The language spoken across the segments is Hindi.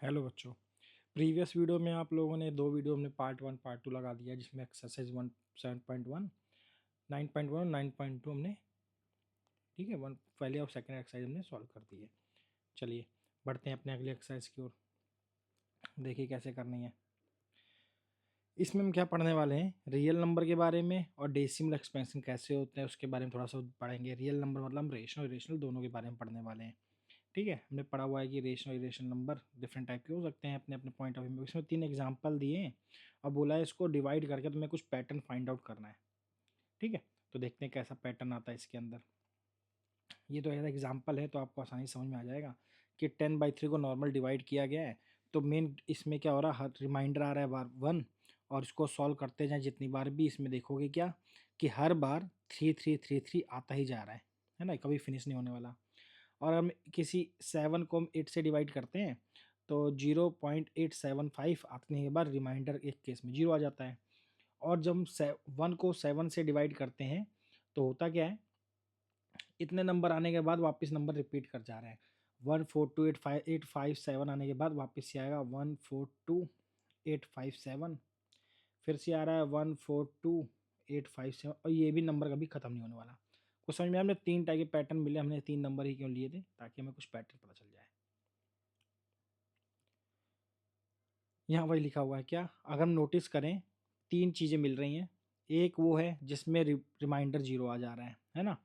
हेलो बच्चों। प्रीवियस वीडियो में आप लोगों ने दो वीडियो हमने पार्ट 1 पार्ट 2 लगा दिया, जिसमें एक्सरसाइज 1 7.1 9.1 और 9.2 हमने ठीक है वन पहले और सेकंड एक्सरसाइज हमने सॉल्व कर दी है। चलिए बढ़ते हैं अपने अगले एक्सरसाइज की ओर। देखिए कैसे करनी है। इसमें हम क्या पढ़ने वाले हैं, रियल नंबर के बारे में और डेसिमल एक्सपेंशन कैसे होते हैं उसके बारे में थोड़ा सा पढ़ेंगे। रियल नंबर मतलब रेशनल इरेशनल दोनों के बारे में पढ़ने वाले हैं। ठीक है, हमने पढ़ा हुआ है कि rational irrational number different type के हो सकते हैं अपने अपने पॉइंट ऑफ व्यू में। इसमें 3 एग्जांपल दिए हैं और बोला है इसको डिवाइड करके तुम्हें कुछ पैटर्न फाइंड आउट करना है। ठीक है, तो देखते हैं कैसा पैटर्न आता है इसके अंदर। ये तो ऐसा एग्जांपल है तो आपको आसानी समझ में आ जाएगा कि 10/3 को नॉर्मल डिवाइड किया गया है। तो मेन इसमें क्या हो रहा है, हर रिमाइंडर आ रहा है बार 1 और इसको सॉल्व करते जाएं जितनी बार भी। इसमें देखोगे क्या कि हर बार 3 3 3 3 आता ही जा रहा है ना, कभी फिनिश नहीं होने वाला। और हम किसी 7 को हम 8 से डिवाइड करते हैं तो 0.875 आने के बाद रिमाइंडर एक केस में 0 आ जाता है। और जब हम 1 को 7 से डिवाइड करते हैं तो होता क्या है, इतने नंबर आने के बाद वापस नंबर रिपीट कर जा रहे हैं। 14285 आने के बाद वापस से आएगा 142,857, फिर से आ रहा है 142,857 और ये भी नंबर कभी ख़त्म नहीं होने वाला। कुछ समझ में हमने 3 टाइप के पैटर्न मिले, हमने 3 नंबर ही क्यों लिए थे ताकि हमें कुछ पैटर्न पता चल जाए। यहाँ वही लिखा हुआ है क्या, अगर हम नोटिस करें 3 चीज़ें मिल रही हैं। एक वो है जिसमें रिमाइंडर 0 आ जा रहा है ना,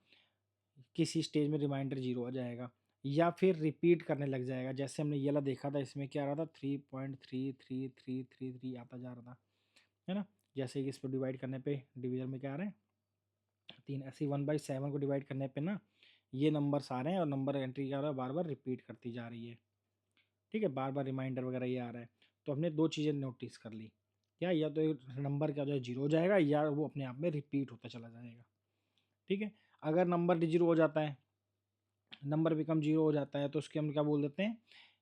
किसी स्टेज में रिमाइंडर 0 आ जाएगा या फिर रिपीट करने लग जाएगा। जैसे हमने ये वाला देखा था, इसमें क्या आ रहा था 3.333333 आता जा रहा था, है ना। जैसे कि इस पर डिवाइड करने पे डिवीजन में क्या आ रहे हैं 3, ऐसे 1/7 को डिवाइड करने पे ना ये नंबर्स आ रहे हैं और नंबर एंट्री क्या हो रहा है, बार बार रिपीट करती जा रही है। ठीक है, बार बार रिमाइंडर वगैरह ये आ रहा है। तो हमने 2 चीज़ें नोटिस कर ली क्या, या तो नंबर क्या हो जाए 0 हो जाएगा या वो अपने आप में रिपीट होता चला जाएगा। ठीक है, अगर नंबर 0 हो जाता है, नंबर बिकम 0 हो जाता है तो उसके हम क्या बोल देते हैं,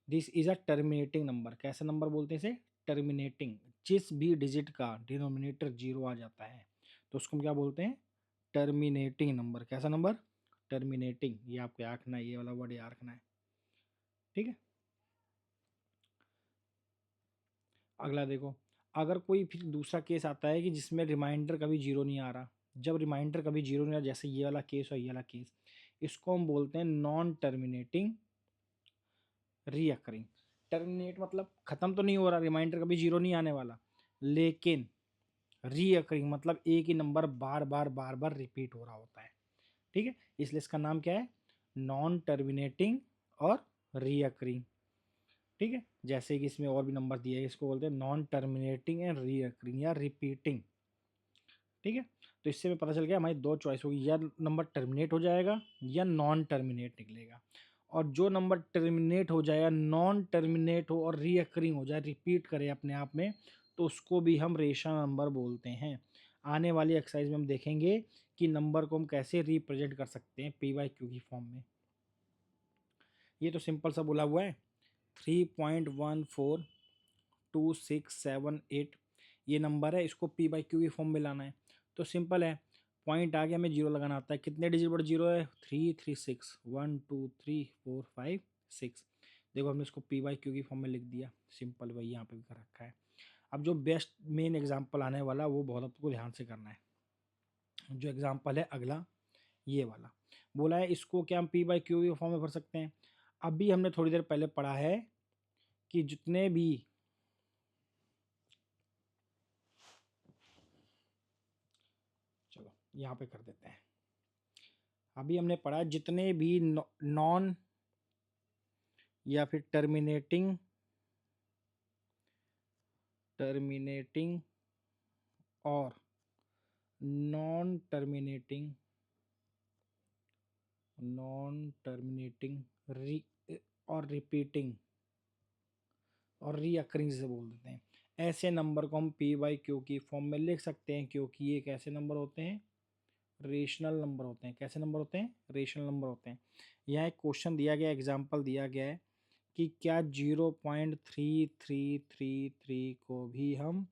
this is a terminating number. कैसा नंबर बोलते हैं इसे, टर्मिनेटिंग। जिस भी डिजिट का डिनोमिनेटर 0 आ जाता है तो उसको हम क्या बोलते हैं, टर्मिनेटिंग नंबर। कैसा नंबर, टर्मिनेटिंग। ये आपको याद रखना है, ये वाला वर्ड याद रखना है। ठीक है, अगला देखो, अगर कोई फिर दूसरा केस आता है कि जिसमें रिमाइंडर कभी 0 नहीं आ रहा। जब रिमाइंडर कभी 0 नहीं आ रहा, जैसे ये वाला केस और ये वाला केस, इसको हम बोलते हैं नॉन टर्मिनेटिंग रीअकरिंग। टर्मिनेट मतलब खत्म तो नहीं हो रहा, रिमाइंडर कभी 0 नहीं आने वाला, लेकिन रीअकरिंग मतलब एक ही नंबर बार बार बार बार रिपीट हो रहा होता है। ठीक है, इसलिए इसका नाम क्या है, नॉन टर्मिनेटिंग और रीअकरिंग। ठीक है, जैसे कि इसमें और भी नंबर दिए हैं, इसको बोलते हैं नॉन टर्मिनेटिंग एंड रीअकरिंग या रिपीटिंग। ठीक है, तो इससे में पता चल गया हमारी 2 चॉइस होगी, या नंबर टर्मिनेट हो जाएगा या नॉन टर्मिनेट निकलेगा। और जो नंबर टर्मिनेट हो जाए, नॉन टर्मिनेट हो और रीअकरिंग हो जाए, रिपीट करे अपने आप में, तो उसको भी हम रेशनल नंबर बोलते हैं। आने वाली एक्सरसाइज में हम देखेंगे कि नंबर को हम कैसे रिप्रेजेंट कर सकते हैं PYQ की फॉर्म में। ये तो सिंपल सा बोला हुआ है, 3.142678 ये नंबर है, इसको PYQ की फॉर्म में लाना है। तो सिंपल है, पॉइंट आ गया, हमें 0 लगाना आता है। कितने डिजिट पर 0 है, 3 3 6 1 2 3 4 5 6। देखो हमने इसको PYQ की फॉर्म में लिख दिया, सिंपल वही यहाँ पे भी कर रखा है। अब जो बेस्ट मेन एग्जाम्पल आने वाला वो बहुत आपको ध्यान से करना है। जो एग्जाम्पल है अगला ये वाला, बोला है इसको क्या हम PYQ की फॉर्म में भर सकते हैं। अभी हमने थोड़ी देर पहले पढ़ा है कि जितने भी चलो यहाँ पे कर देते हैं। अभी हमने पढ़ा जितने भी नॉन या फिर टर्मिनेटिंग और नॉन टर्मिनेटिंग री और रिपीटिंग और रीअकरिंग से बोल देते हैं, ऐसे नंबर को हम PYQ की फॉर्म में लिख सकते हैं, क्योंकि ये कैसे नंबर होते हैं, रेशनल नंबर होते हैं। कैसे नंबर होते हैं, रेशनल नंबर होते हैं। यहाँ एक क्वेश्चन दिया गया, एग्जाम्पल दिया गया है कि क्या 0.3333 को भी हम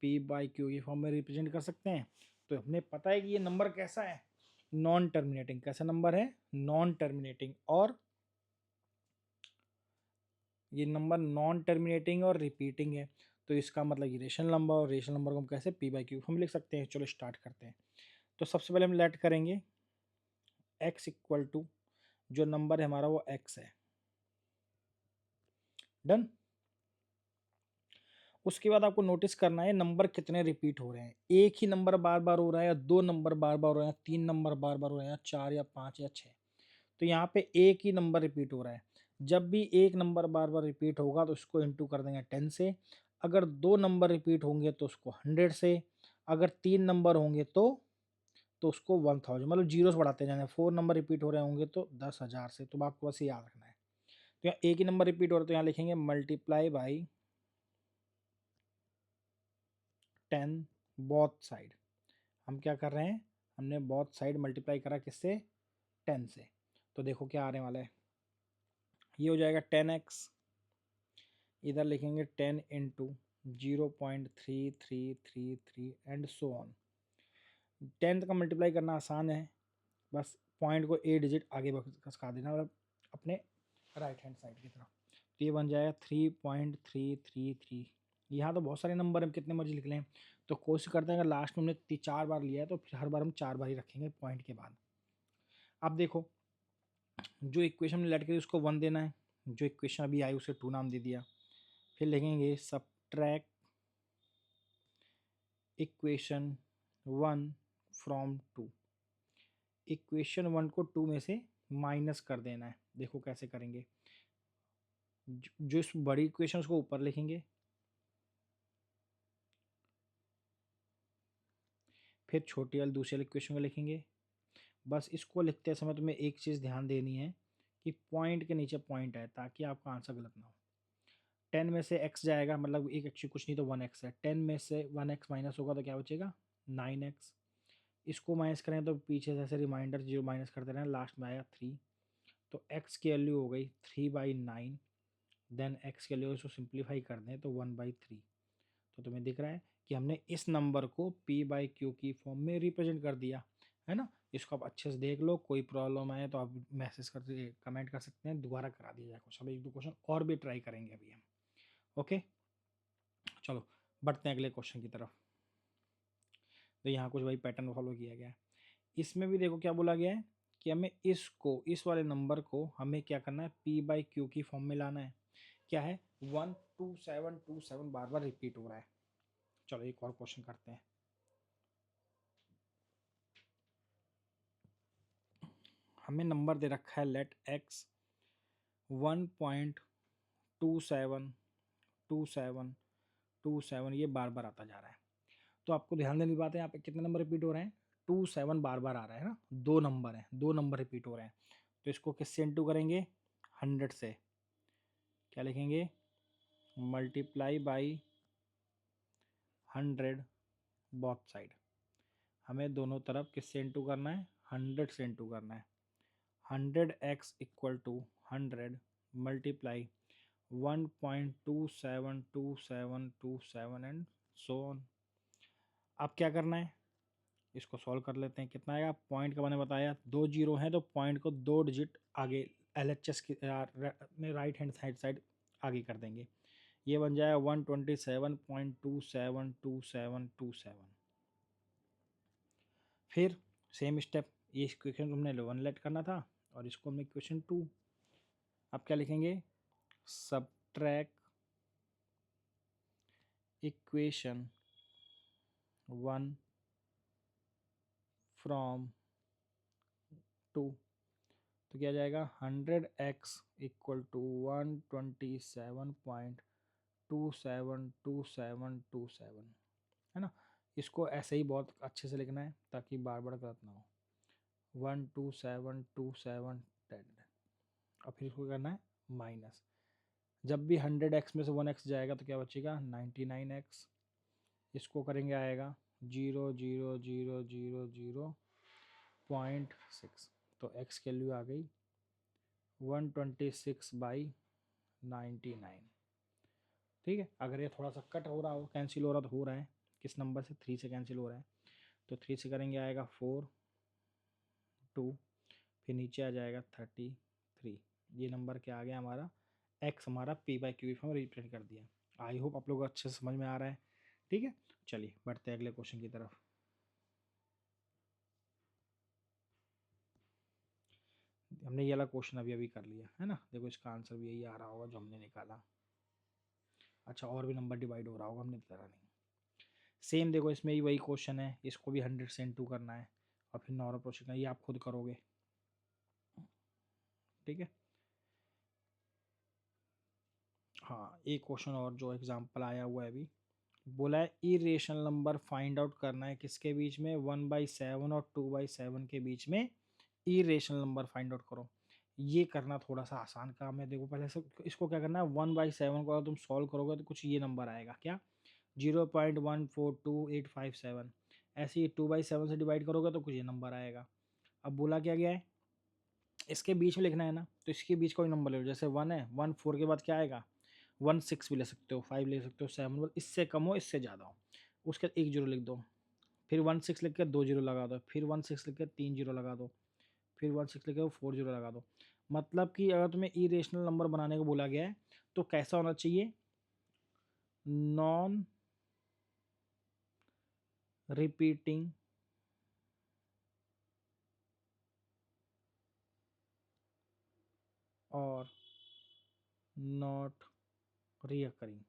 PYQ की फॉर्म में रिप्रेजेंट कर सकते हैं। तो हमें पता है कि ये नंबर कैसा है, नॉन टर्मिनेटिंग। कैसा नंबर है, नॉन टर्मिनेटिंग और ये नंबर नॉन टर्मिनेटिंग और रिपीटिंग है, तो इसका मतलब ये रेशनल नंबर, और रेशनल नंबर को हम कैसे पी बाई क्यू हम लिख सकते हैं। चलो स्टार्ट करते हैं। तो सबसे पहले हम लेट करेंगे x इक्वल टू जो नंबर है हमारा वो x है। डन। उसके बाद आपको नोटिस करना है नंबर कितने रिपीट हो रहे हैं। एक ही नंबर बार बार हो रहा है, या दो नंबर बार बार हो रहे हैं, तीन नंबर बार बार हो रहे हैं, या चार या पाँच या छः। तो यहाँ पे एक ही नंबर रिपीट हो रहा है। जब भी एक नंबर बार बार रिपीट होगा तो उसको इंटू कर देंगे 10 से। अगर दो नंबर रिपीट होंगे तो उसको 100 से। अगर तीन नंबर होंगे तो उसको 1000, मतलब जीरो से बढ़ाते जाना है। 4 नंबर रिपीट हो रहे होंगे तो 10,000 से। तो आपको बस ये याद रखना है। तो यहाँ एक ही नंबर रिपीट हो रहा है तो यहाँ लिखेंगे मल्टीप्लाई बाई 10 बोथ साइड। हम क्या कर रहे हैं, हमने बोथ साइड मल्टीप्लाई करा किससे, 10 से। तो देखो क्या आने वाला है, ये हो जाएगा 10x, इधर लिखेंगे 10 इंटू 0.3333 एंड सो ऑन। 10 का मल्टीप्लाई करना आसान है, बस पॉइंट को 8 डिजिट आगे खसका देना, मतलब अपने राइट हैंड साइड की तरफ। तो ये बन जाएगा 3.333। यहाँ तो बहुत सारे नंबर हम कितने मर्जी लिख लें। तो कोशिश करते हैं अगर लास्ट में हमने 4 बार लिया है तो फिर हर बार हम 4 बार ही रखेंगे पॉइंट के बाद। अब देखो जो इक्वेशन में लेट करी उसको 1 देना है, जो इक्वेशन अभी आई उसे 2 नाम दे दिया। फिर लिखेंगे सबट्रैक्ट इक्वेशन 1 फ्रॉम 2। इक्वेशन 1 को 2 में से माइनस कर देना है। देखो कैसे करेंगे, जो इस बड़ी इक्वेशन उसको ऊपर लिखेंगे, फिर छोटी वाली दूसरी वाली इक्वेशन को लिखेंगे। बस इसको लिखते समय तुम्हें एक चीज़ ध्यान देनी है कि पॉइंट के नीचे पॉइंट है, ताकि आपका आंसर गलत ना हो। 10 में से x जाएगा, मतलब एक एक्चुअली कुछ नहीं तो 1x है। 10 में से 1x माइनस होगा तो क्या बचेगा, 9x। इसको माइनस करें तो पीछे से ऐसे रिमाइंडर जीरो माइनस करते रहें, लास्ट में आया 3। तो x की वैल्यू हो गई 3/9। देन x के लिए उसको सिंप्लीफाई कर दें तो 1/3। तो तुम्हें दिख रहा है कि हमने इस नंबर को p बाई क्यू की फॉर्म में रिप्रेजेंट कर दिया है ना। इसको आप अच्छे से देख लो, कोई प्रॉब्लम आए तो आप मैसेज कर कमेंट कर सकते हैं, दोबारा करा दिया जाए क्वेश्चन। एक दो क्वेश्चन और भी ट्राई करेंगे अभी हम। ओके चलो बढ़ते हैं अगले क्वेश्चन की तरफ। तो यहाँ कुछ वही पैटर्न फॉलो किया गया है। इसमें भी देखो क्या बोला गया है कि हमें इसको, इस वाले नंबर को हमें क्या करना है, p बाई क्यू की फॉर्म में लाना है। क्या है, 12727 बार बार रिपीट हो रहा है। चलो एक और क्वेश्चन करते हैं। हमें नंबर दे रखा है लेट x 1.272727, ये बार बार आता जा रहा है। तो आपको ध्यान देने की बात है, यहाँ पे कितने नंबर रिपीट हो रहे हैं, 27 बार बार आ रहा है ना। दो नंबर हैं, दो नंबर रिपीट हो रहे हैं। तो इसको किससे इंटू करेंगे, 100 से। क्या लिखेंगे, मल्टीप्लाई बाई 100 बोथ साइड। हमें दोनों तरफ किससे इंटू करना है, 100 से इंटू करना है। 100x equal to 100 multiply 1.272727 and so on. अब क्या करना है, इसको सॉल्व कर लेते हैं। कितना आएगा, पॉइंट का मैंने बताया 2 जीरो है तो पॉइंट को 2 डिजिट आगे LHS की राइट हैंड साइड आगे कर देंगे। ये बन जाएगा 127.272727। फिर सेम स्टेप, ये इक्वेशन हमने 1 लेट करना था और इसको हमने इक्वेशन 2। अब क्या लिखेंगे, सबट्रैक्ट इक्वेशन 1 फ्रॉम 2। तो क्या जाएगा, 100x इक्वल टू 127.272727 है ना। इसको ऐसे ही बहुत अच्छे से लिखना है ताकि बार बार गलत ना हो। 1272710 और फिर इसको करना है माइनस। जब भी 100x में से 1x जाएगा तो क्या बचेगा, 99x। इसको करेंगे आएगा 0.0000.6। तो x की वैल्यू आ गई 126/99। ठीक है, अगर ये थोड़ा सा कट हो रहा हो, कैंसिल हो रहा तो हो रहा है, किस नंबर से, 3 से कैंसिल हो रहा है। तो 3 से करेंगे आएगा 4 2, फिर नीचे आ जाएगा 33। ये नंबर क्या आ गया हमारा, एक्स हमारा P by Q form represent कर दिया। आई होप आप लोग को अच्छे से समझ में आ रहा है। ठीक है, चलिए बढ़ते हैं अगले क्वेश्चन की तरफ। हमने ये वाला क्वेश्चन अभी अभी कर लिया है ना, देखो इसका आंसर भी यही आ रहा होगा जो हमने निकाला। अच्छा, और भी नंबर डिवाइड हो रहा होगा, हमने बताया नहीं। सेम देखो इसमें ही वही क्वेश्चन है, इसको भी 100 से इनटू करना है और फिर नॉर्मल प्रोसेस करना है, ये आप खुद करोगे। ठीक है, हाँ एक क्वेश्चन और जो एग्जांपल आया हुआ है अभी, बोला है इरेशनल नंबर फाइंड आउट करना है किसके बीच में, 1/7 और 2/7 के बीच में इरेशनल नंबर फाइंड आउट करो। ये करना थोड़ा सा आसान काम है। देखो पहले से इसको क्या करना है, 1/7 को अगर तुम सॉल्व करोगे तो कुछ ये नंबर आएगा, क्या 0.142857। ऐसे ही 2/7 से डिवाइड करोगे तो कुछ ये नंबर आएगा। अब बोला क्या गया है, इसके बीच में लिखना है ना, तो इसके बीच कोई नंबर ले लो, जैसे 1 है, 1 4 के बाद क्या आएगा, 1 6 भी ले सकते हो, 5 ले सकते हो, 7, इससे कम हो इससे ज़्यादा हो, उसके बाद 1 जीरो लिख दो, फिर 1 6 लिख के 2 जीरो लगा दो, फिर 1 6 लिख के 3 जीरो लगा दो, फिर 1 6 लिख के 4 जीरो लगा दो। मतलब कि अगर तुम्हें इरेशनल नंबर बनाने को बोला गया है तो कैसा होना चाहिए, नॉन रिपीटिंग और नॉट रीअकरिंग।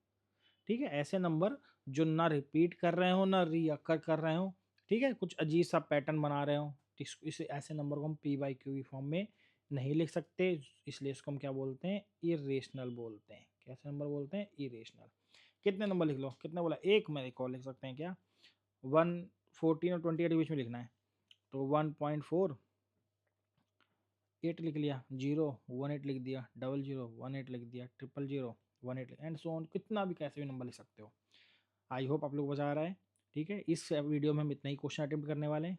ठीक है, ऐसे नंबर जो ना रिपीट कर रहे हो ना रीअकर कर रहे हो, ठीक है, कुछ अजीब सा पैटर्न बना रहे हो, इस ऐसे नंबर को हम पी बाई क्यू की फॉर्म में नहीं लिख सकते, इसलिए इसको हम क्या बोलते हैं, इरेशनल बोलते हैं। कैसे नंबर बोलते हैं, इरेशनल। कितने नंबर लिख लो, कितने बोला, एक में एक और लिख सकते हैं क्या, 114 और 28 के बीच में लिखना है, तो 1.48 लिख लिया, 018 लिख दिया, 0018 लिख दिया, 00018 एंड सो ऑन, कितना भी कैसे भी नंबर लिख सकते हो। आई होप आप लोग मजा आ रहा है। ठीक है, इस वीडियो में हम इतना ही क्वेश्चन अटेम्प्ट करने वाले हैं।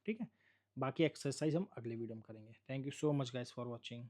ठीक है, बाकी एक्सरसाइज हम अगले वीडियो में करेंगे। Thank you so much guys for watching.